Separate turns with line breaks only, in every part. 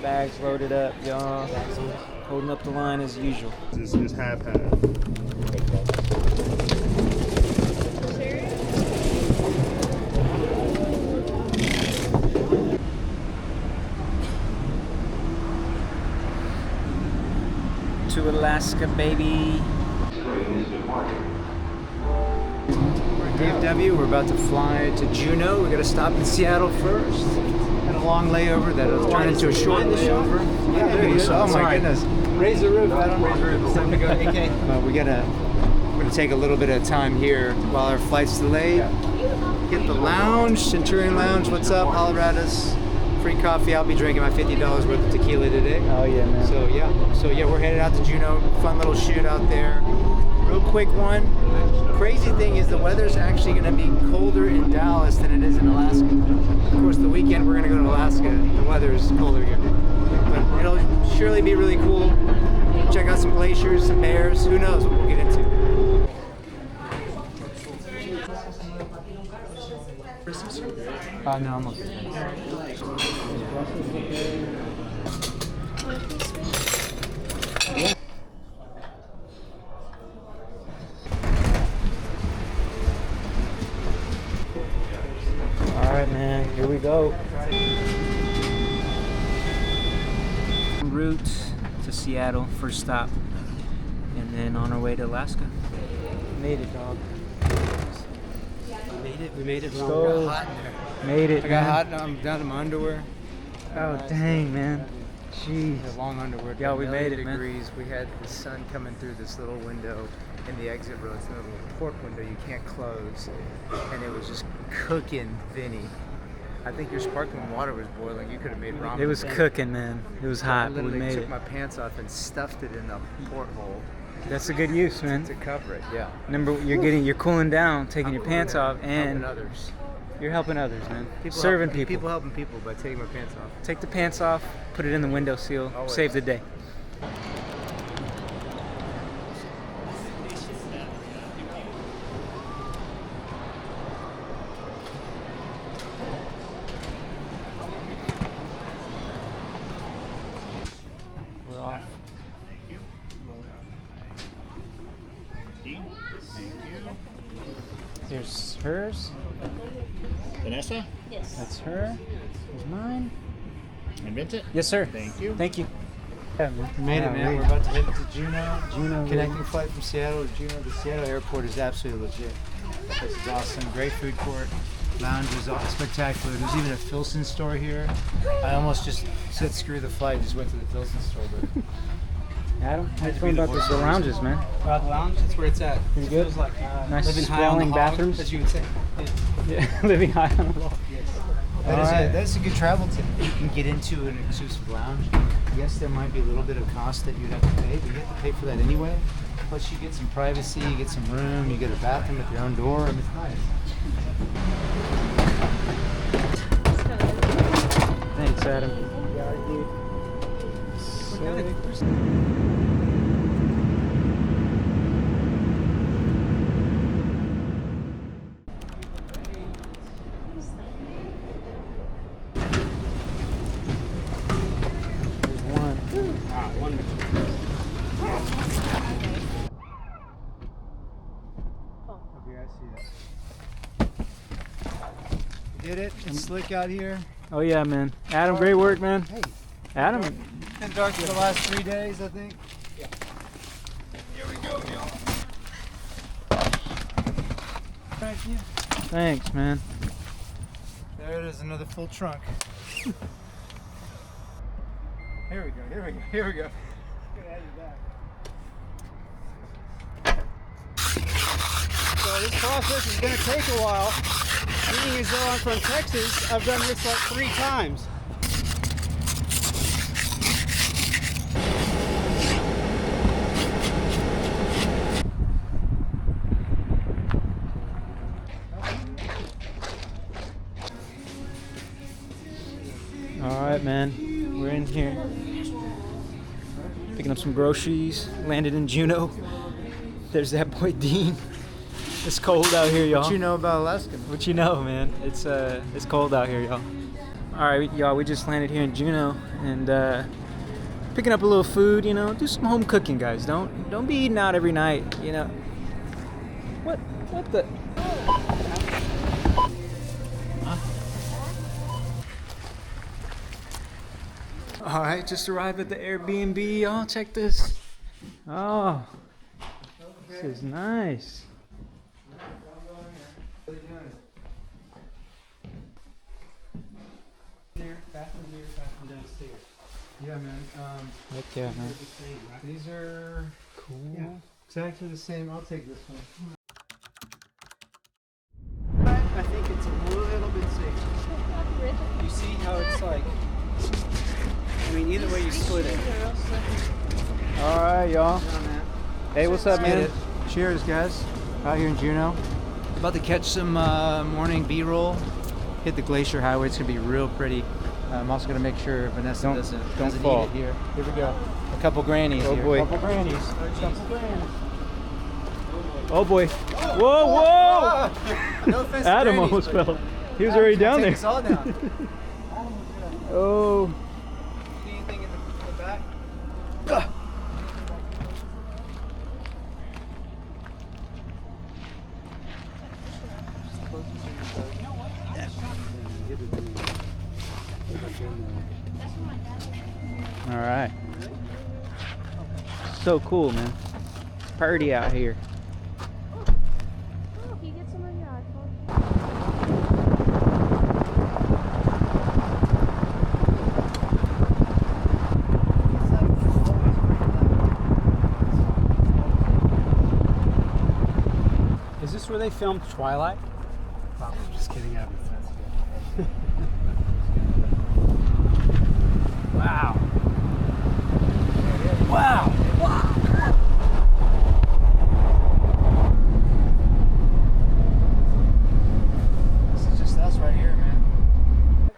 Bags loaded up, y'all. Holding up the line as usual.
It's half-half.
To Alaska, baby.
DFW, we're about to fly to Juneau. We gotta stop in Seattle first. Had a long layover that'll turn into a short layover. Yeah, there you go. Oh my goodness. Raise the roof, Adam. Raise the roof. It's time to go, AK. We're gonna take a little bit of time here while our flight's delayed. Hit the lounge, Centurion Lounge. What's up? Holler at us. Free coffee. I'll be drinking my $50 worth of tequila today.
Oh yeah, man.
So yeah, we're headed out to Juneau. Fun little shoot out there. Real quick one. Crazy thing is the weather's actually going to be colder in Dallas than it is in Alaska. Of course, the weekend we're going to go to Alaska. The weather is colder here, but it'll surely be really cool. Check out some glaciers, some bears. Who knows what we'll get into. No, I'm okay.
All right, man. Here we go. En route to Seattle, first stop, and then on our way to Alaska. Made it, dog.
We made it.
Let's go.
Hot in there.
Made it.
I got
man.
hot and I'm down to my underwear.
Oh dang, man. Jeez.
The long underwear.
Yeah, we made it,
degrees. Man. We had the sun coming through this little window in the exit road. It's a little port window you can't close, and it was just cooking, Vinny. I think your sparkling water was boiling. You could have made ramen.
It was cooking, man. It was hot, but we
literally
made
took
it.
my pants off and stuffed it in the porthole
That's a good use, man.
to cover it. Yeah.
Remember, you're cooling down, taking your pants off,
Helping
and
others.
you're helping others, man. Serving people.
People helping people by taking my pants off.
Take the pants off, put it in the window seal,
Always.
save the day. We're off. Here's hers.
Vanessa?
Yes.
That's her. Here's mine.
And Vincent?
Yes, sir.
Thank you.
Thank you. Yeah,
We made it, man. We're about to head to Juneau.
Juneau.
Connecting flight from Seattle to Juneau. The Seattle airport is absolutely legit. This is awesome. Great food court. Lounge was spectacular. There's even a Filson store here. I almost just said screw the flight, just went to the Filson store. But
Adam, how you feeling about the lounges, man?
the lounge, that's where it's at.
Pretty good?
Feels like
Nice
living high on the
sprawling
hog,
bathrooms?
as you would say.
Yeah, living high on the wall.
That's a good travel tip. You can get into an exclusive lounge. Yes, there might be a little bit of cost that you'd have to pay, but you have to pay for that anyway. Plus, you get some privacy, you get some room, you get a bathroom with your own door, and it's nice.
Thanks, Adam.
Did it? It's slick out here.
Oh yeah, man. Adam, great work, man.
Hey,
Adam.
been dark for the last 3 days, I think. Yeah.
Here we go, y'all.
Thank you.
Thanks, man.
There it is, another full trunk. Here we go. Here we go. Here we go. So this process is going to take a while. Being as though I'm from Texas, I've done this like 3 times.
All right, man. We're in here. Picking up some groceries. Landed in Juneau. There's that boy Dean. It's cold out here, y'all.
What you know about Alaska?
What you know, man? It's cold out here, y'all. All Alright, y'all, we just landed here in Juneau and picking up a little food, you know, do some home cooking, guys. Don't be eating out every night, you know. What the? Alright, just arrived at the Airbnb, y'all. Check this. Oh, this is nice.
Yeah, man.
Heck yeah, man.
These are
Cool.
yeah, exactly the same. I'll take this one.
I think it's a little bit safer.
You see how it's like? I mean, either way you split it.
Alright, y'all. Hey, what's up, man?
Let's
Cheers, guys. Out here in Juneau. About to catch some morning B-roll. Hit the Glacier Highway. It's gonna be real pretty. I'm also gonna make sure Vanessa doesn't
fall.
eat it here. Here we go. A couple grannies
Oh
here.
boy.
Couple grannies.
Oh boy. Whoa, whoa!
No offense to
Adam
grannies,
almost
but
fell. He was already down
take
there.
us all down.
Oh.
See anything in the back?
All right. So cool, man. Party out here.
Oh, can you get some on your iPhone?
Is this where they filmed Twilight?
I'm just kidding, Abby.
Wow. Wow.
This is just us right here, man.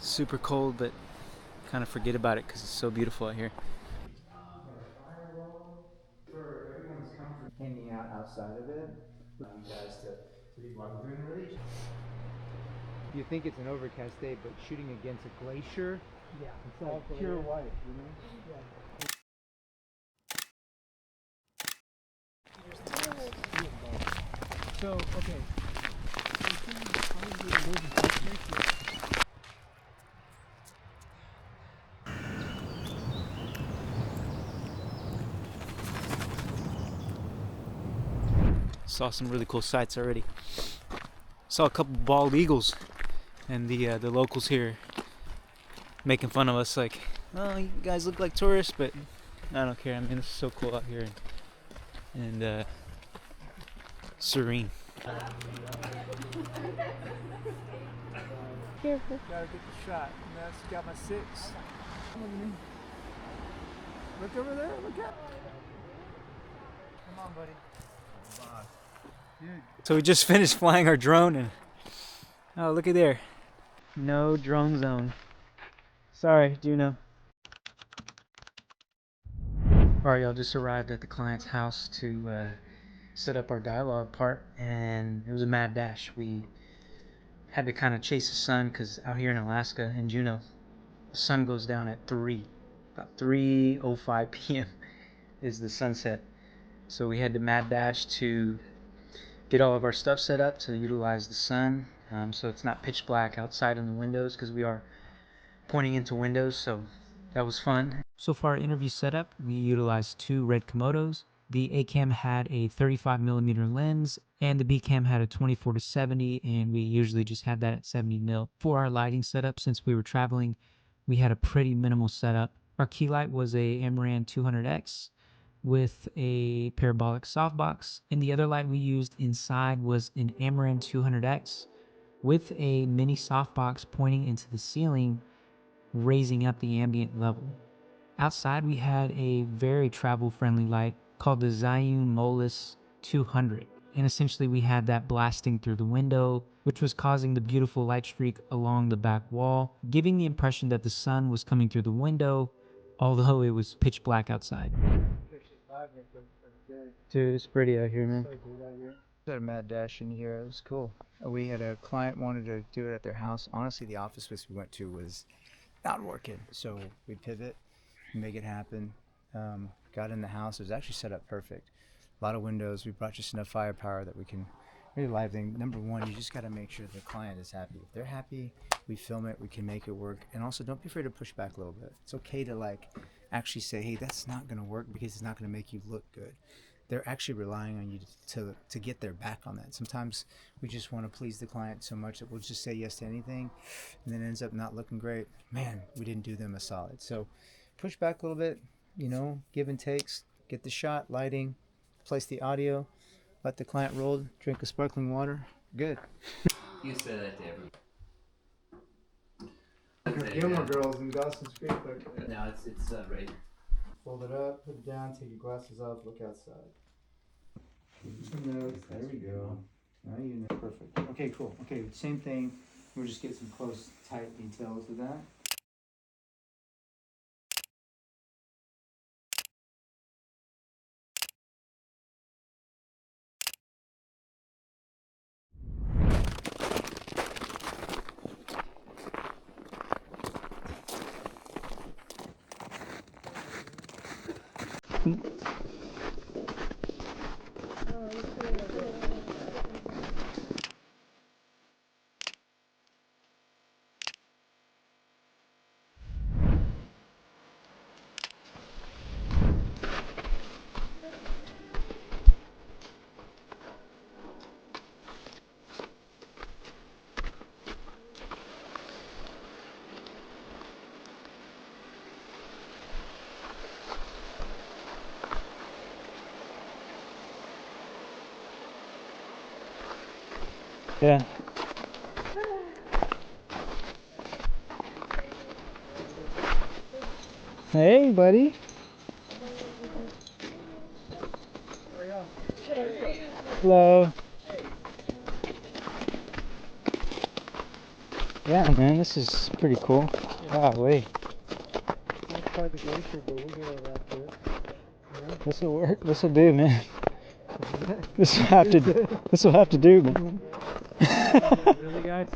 Super cold, but kind of forget about it because it's so beautiful out here.
For everyone's comfort, hanging out outside of it, you guys to be walking through and really. You think it's an overcast day, but shooting against a glacier,
Yeah.
it's like pure white, you know?
So, okay.
Saw some really cool sights already. Saw a couple bald eagles, and the locals here making fun of us, like, "Oh, you guys look like tourists," but I don't care. I mean, it's so cool out here, and serene.
Careful.
Gotta get the shot. And that's got my 6. Look over there. Look at. Come on, buddy. Dude.
So we just finished flying our drone, and oh, looky there. No drone zone. Sorry, Juneau. Alright, y'all, just arrived at the client's house to set up our dialogue part, and it was a mad dash. We Had to kind of chase the sun because out here in Alaska, in Juneau, the sun goes down at 3. About 3:05 p.m. is the sunset. So we had to mad dash to get all of our stuff set up to utilize the sun, so it's not pitch black outside in the windows because we are pointing into windows, so that was fun. So for our interview setup, we utilized 2 red Komodos. The A cam had a 35mm lens and the B cam had a 24-70, and we usually just had that at 70mm. For our lighting setup, since we were traveling, we had a pretty minimal setup. Our key light was a Amaran 200X with a parabolic softbox, and the other light we used inside was an Amaran 200X with a mini softbox pointing into the ceiling, raising up the ambient level. Outside we had a very travel-friendly light called the Zhiyun Molus 200, and essentially we had that blasting through the window, which was causing the beautiful light streak along the back wall, giving the impression that the sun was coming through the window, although it was pitch black outside. Dude, it's pretty out here, man.
Had a mad dash in here. It was cool. We had a client wanted to do it at their house. Honestly, the office space we went to was not working, so we pivot, make it happen. Got in the house. It was actually set up perfect. A lot of windows. We brought just enough firepower that we can really live thing. Number one, you just got to make sure the client is happy. If they're happy, we film it. We can make it work. And also, don't be afraid to push back a little bit. It's okay to like actually say, hey, that's not going to work because it's not going to make you look good. They're actually relying on you to get their back on that. Sometimes we just want to please the client so much that we'll just say yes to anything, and then it ends up not looking great. Man, we didn't do them a solid. So push back a little bit, you know, give and takes, get the shot, lighting, place the audio, let the client roll, drink a sparkling water. Good.
You say that to everyone.
Gilmore Girls in Dawson's Creek.
No, it's right.
Fold it up, put it down, take your glasses off, look outside. There we go. Now you know. Perfect. Okay, cool. Okay, same thing. We'll just get some close, tight details of that.
Yeah. Hey, buddy. Hello. Yeah, man, this is pretty cool. Golly.
Try the glacier, but we'll get all that too.
This will work. This will do, man. This will have to. This will have to do, man.
Really, guys?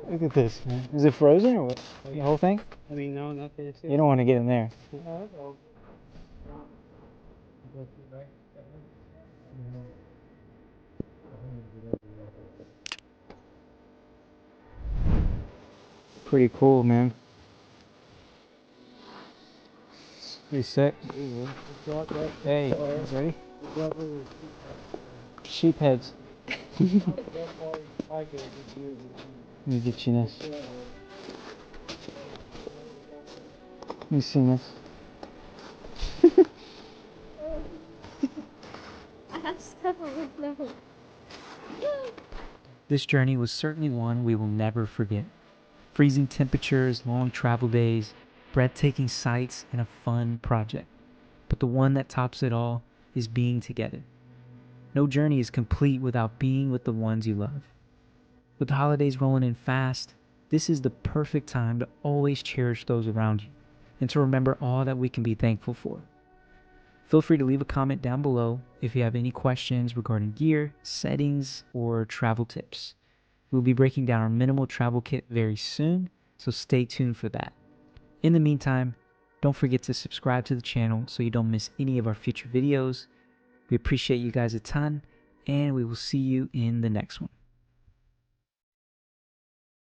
Look at this, man. Is it frozen or what? The whole thing?
I mean, no, not this.
You don't want to get in there. Pretty cool, man. Pretty sick. Hey, you ready? Sheep heads. Let me get you this. Let me see this. This journey was certainly one we will never forget. Freezing temperatures, long travel days, breathtaking sights, and a fun project. But the one that tops it all is being together. No journey is complete without being with the ones you love. With the holidays rolling in fast, this is the perfect time to always cherish those around you and to remember all that we can be thankful for. Feel free to leave a comment down below if you have any questions regarding gear, settings, or travel tips. We'll be breaking down our minimal travel kit very soon, so stay tuned for that. In the meantime, don't forget to subscribe to the channel so you don't miss any of our future videos. We appreciate you guys a ton, and we will see you in the next one.